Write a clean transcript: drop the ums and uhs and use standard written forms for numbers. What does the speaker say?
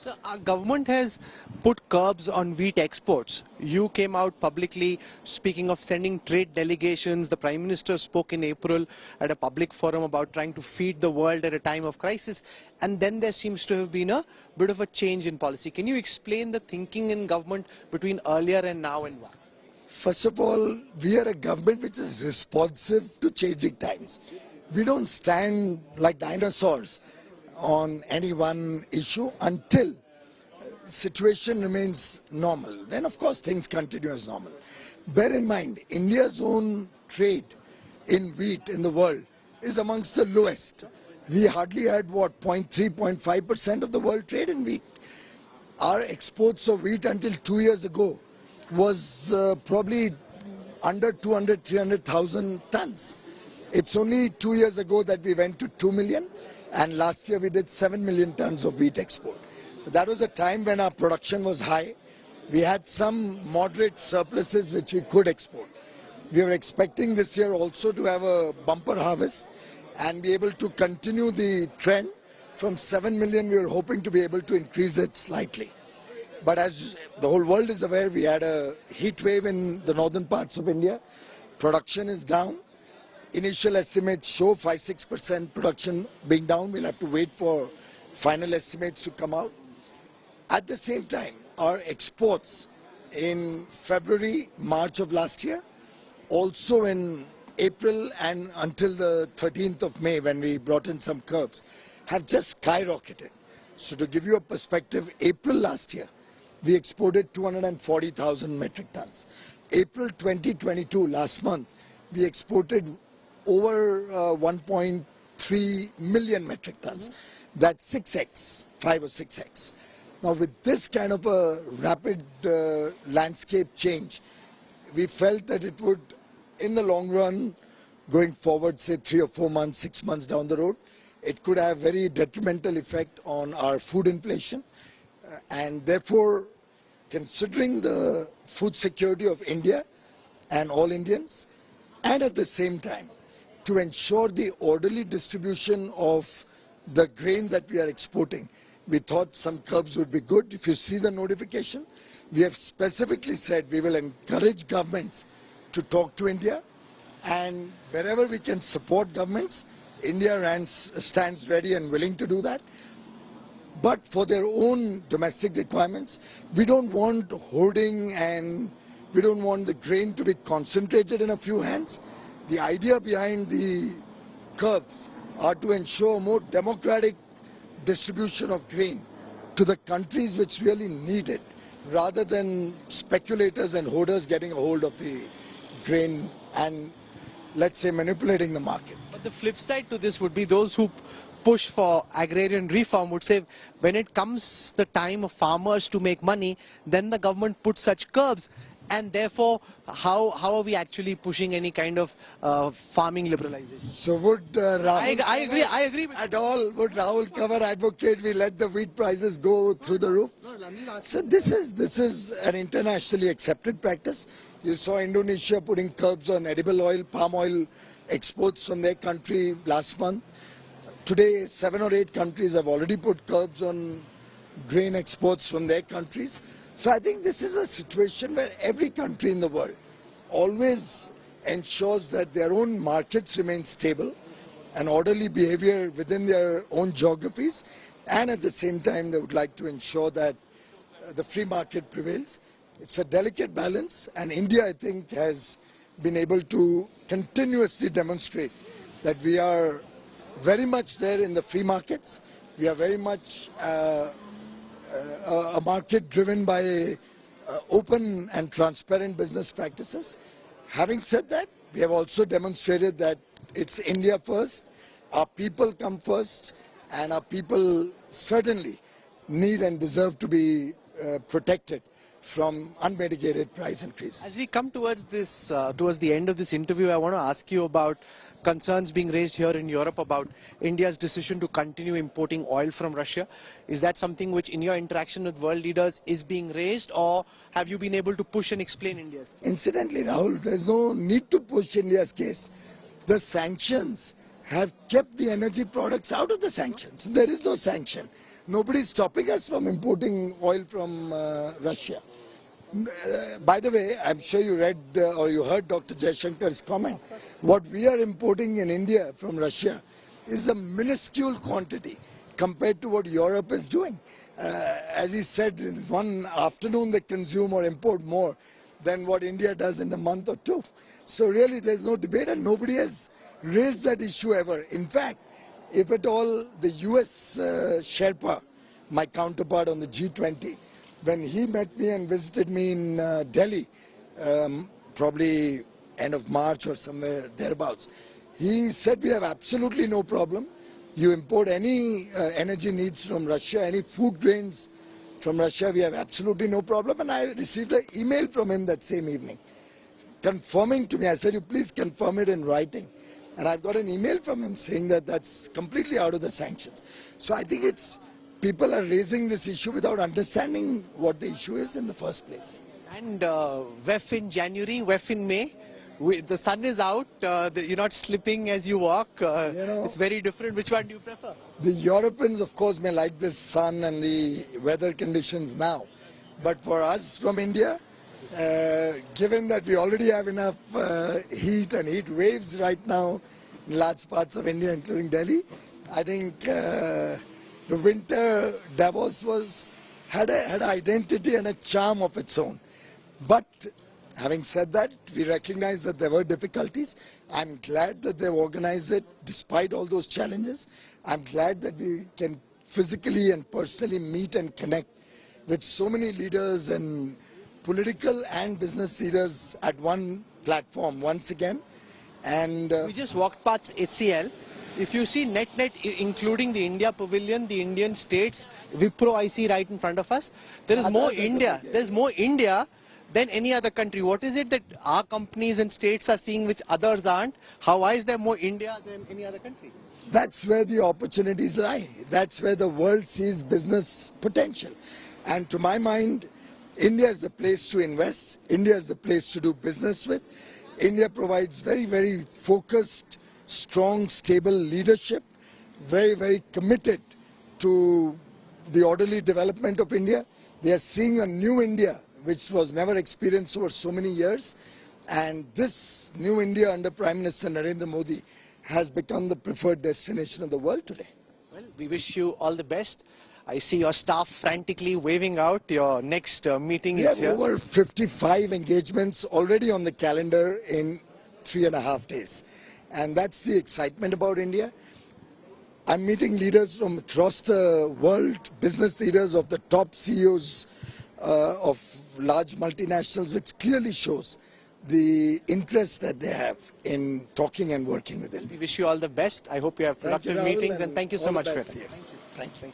So our government has put curbs on wheat exports. You came out publicly speaking of sending trade delegations. The Prime Minister spoke in April at a public forum about trying to feed the world at a time of crisis. And then there seems to have been a bit of a change in policy. Can you explain the thinking in government between earlier and now and why? First of all, we are a government which is responsive to changing times. We don't stand like dinosaurs on any one issue until situation remains normal. Then, of course, things continue as normal. Bear in mind, India's own trade in wheat in the world is amongst the lowest. We hardly had, 0.3–0.5% of the world trade in wheat. Our exports of wheat until 2 years ago was probably under 200–300,000 tons. It's only 2 years ago that we went to 2 million, and last year we did 7 million tons of wheat export. That was a time when our production was high. We had some moderate surpluses which we could export. We were expecting this year also to have a bumper harvest and be able to continue the trend. From 7 million, we were hoping to be able to increase it slightly. But as the whole world is aware, we had a heat wave in the northern parts of India. Production is down. Initial estimates show 5–6% production being down. We'll have to wait for final estimates to come out. At the same time, our exports in February, March of last year, also in April and until the 13th of May when we brought in some curbs, have just skyrocketed. So to give you a perspective, April last year, we exported 240,000 metric tons. April 2022, last month, we exported over 1.3 million metric tons. That's 6x, 5 or 6x. Now with this kind of a rapid landscape change, we felt that it would, in the long run, going forward, say 3 or 4 months, 6 months down the road, it could have very detrimental effect on our food inflation. And therefore, considering the food security of India and all Indians, and at the same time, to ensure the orderly distribution of the grain that we are exporting, we thought some curbs would be good. If you see the notification, we have specifically said we will encourage governments to talk to India, and wherever we can support governments, India stands ready and willing to do that. But for their own domestic requirements, we don't want hoarding and we don't want the grain to be concentrated in a few hands. The idea behind the curbs are to ensure more democratic distribution of grain to the countries which really need it, rather than speculators and hoarders getting a hold of the grain and, let's say, manipulating the market. But the flip side to this would be those who push for agrarian reform would say when it comes the time of farmers to make money, then the government puts such curbs. And therefore, how are we actually pushing any kind of farming liberalization? So would Rahul I agree with at all, would Rahul Kanwal advocate we let the wheat prices go through the roof? So this is an internationally accepted practice. You saw Indonesia putting curbs on edible oil, palm oil exports from their country last month. Today, 7 or 8 countries have already put curbs on grain exports from their countries. So I think this is a situation where every country in the world always ensures that their own markets remain stable and orderly behavior within their own geographies, and at the same time they would like to ensure that the free market prevails. It's a delicate balance, and India, I think, has been able to continuously demonstrate that we are very much there in the free markets. We are very much a market driven by open and transparent business practices. Having said that, we have also demonstrated that it's India first, our people come first, and our people certainly need and deserve to be protected from unmitigated price increases. As we come towards the end of this interview, I want to ask you about concerns being raised here in Europe about India's decision to continue importing oil from Russia. Is that something which, in your interaction with world leaders, is being raised, or have you been able to push and explain India's case? Incidentally, Rahul, there's no need to push India's case. The sanctions have kept the energy products out of the sanctions. There is no sanction. Nobody's stopping us from importing oil from Russia. By the way, I'm sure you read or you heard Dr. Jaishankar's comment. What we are importing in India from Russia is a minuscule quantity compared to what Europe is doing. As he said, in one afternoon they consume or import more than what India does in a month or two. So really there's no debate, and nobody has raised that issue ever. In fact, if at all, the US Sherpa, my counterpart on the G20, when he met me and visited me in Delhi, probably end of March or somewhere thereabouts, he said we have absolutely no problem. You import any energy needs from Russia, any food grains from Russia, we have absolutely no problem. And I received an email from him that same evening, confirming to me. I said, you please confirm it in writing. And I've got an email from him saying that that's completely out of the sanctions. So I think it's people are raising this issue without understanding what the issue is in the first place. And WEF in January, WEF in May, the sun is out, you're not slipping as you walk. It's very different. Which one do you prefer? The Europeans, of course, may like the sun and the weather conditions now. But for us from India, given that we already have enough heat and heat waves right now in large parts of India, including Delhi, I think the winter Davos had an identity and a charm of its own. But having said that, we recognize that there were difficulties. I'm glad that they've organized it despite all those challenges. I'm glad that we can physically and personally meet and connect with so many leaders and political and business leaders at one platform once again. And we just walked past HCL. If you see net, including the India Pavilion, the Indian states, Wipro I see right in front of us, there is more India. There's more India than any other country. What is it that our companies and states are seeing which others aren't? Why is there more India than any other country? That's where the opportunities lie. That's where the world sees business potential. And to my mind, India is the place to invest. India is the place to do business with. India provides very, very focused, strong, stable leadership, very, very committed to the orderly development of India. They are seeing a new India, which was never experienced over so many years. And this new India under Prime Minister Narendra Modi has become the preferred destination of the world today. Well, we wish you all the best. I see your staff frantically waving out. Your next meeting is here. We have over 55 engagements already on the calendar in 3.5 days. And that's the excitement about India. I'm meeting leaders from across the world, business leaders of the top CEOs of large multinationals, which clearly shows the interest that they have in talking and working with India. We wish you all the best. I hope you have productive meetings, and thank you so much for it. Thank you.